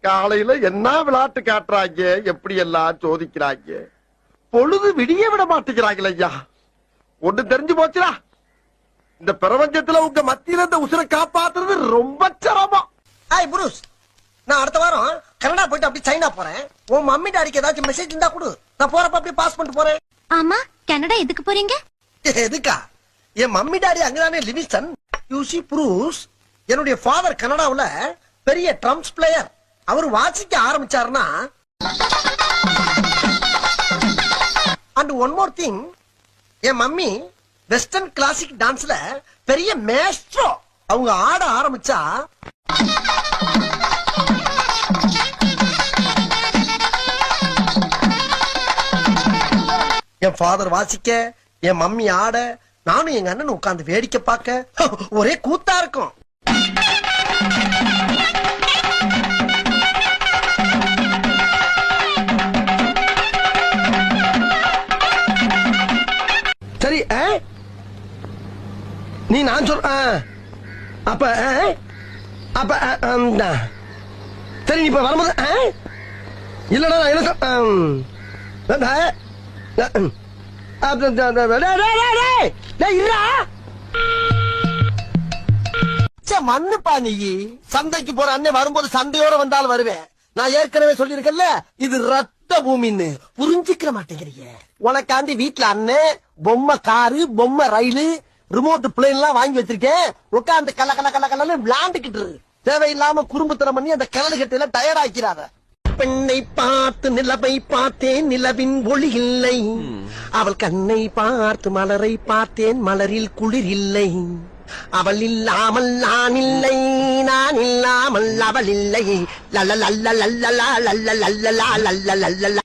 காலையில என்ன விளையாட்டு காட்டுறாங்க, எப்படி எல்லாம் சோதிக்கிறாங்க. பொழுது விடிய விட மாட்டேங்கிறாங்களே ஐயா. ஒண்ணு தெரிஞ்சு போச்சுடா, இந்த பிரபஞ்சத்துல உங்க மத்தியில இந்த உசுரை காப்பாத்துறது ரொம்ப சிரமம். ஹாய் புருஷ், நான் அடுத்த வாரம் கனடா போயிட்டு அப்படி சைனா போறேன். உன் மம்மி டாடிக்கு ஏதாச்சும் மெசேஜ் இருந்தா கொடு, நான் போறப்ப அப்படி பாஸ் பண்ணிட்டு போறேன். ஆமா, கனடா எதுக்கு போறீங்க? எதுக்கா? என் மம்மி டாடி அங்கதானே லிவிங்ஸ்டன். யூசி புருஷ், என்னுடைய ஃபாதர் கனடாவுல பெரிய ட்ரம்ஸ் பிளேயர். அவர் வாசிக்க ஆரம்பிச்சாருன்னா. அண்ட் ஒன் மோர் திங், என் மம்மி வெஸ்டர்ன் கிளாசிக் டான்ஸ்ல பெரிய மேஸ்ட்ரோ. அவங்க ஆட ஆரம்பிச்சா என் ஃபாதர் வாசிக்க, என் மம்மி ஆட, நானும் எங்க அண்ணன் உட்கார்ந்து வேடிக்கை பார்க்க ஒரே கூத்தா இருக்கும். சரி, நீ நான் சொல் அப்ப அப்ப சரி, நீ இப்ப வரும்போது இல்லடா மண்ணுப்பா நீ. சந்தைக்கு போற அண்ணன் வரும்போது சந்தையோட வந்தாலும் வருவேன். நான் ஏற்கனவே சொல்லியிருக்கேன்ல, இது ரத்த பூமின்னு. புரிஞ்சுக்கிற மாட்டேங்கிறீங்க. உனக்காண்டி வீட்டுல அண்ணன் பொம்மை காரு, பொம்மை ரயிலு, ரிமோட் பிளேன் எல்லாம் வாங்கி வச்சிருக்கேன். உட்காந்து கல்ல கல்ல கல்ல கல்ல விளாண்டுக்கிட்டு தேவையில்லாம குறும்புத்தனம் பண்ணி அந்த கலடு கட்டையில டயர்ட் ஆக்கிறாத. பெண்ணை பார்த்து நிலவை பார்த்தேன், நிலவின் ஒளி இல்லை. அவள் கண்ணை பார்த்து மலரை பார்த்தேன், மலரில் குளிர் இல்லை. அவள் இல்லாமல் நான் இல்லை, நான் இல்லாமல் அவள் இல்லை. லல்ல லல்ல லல்ல லல்ல லல்ல லல்ல லல்ல.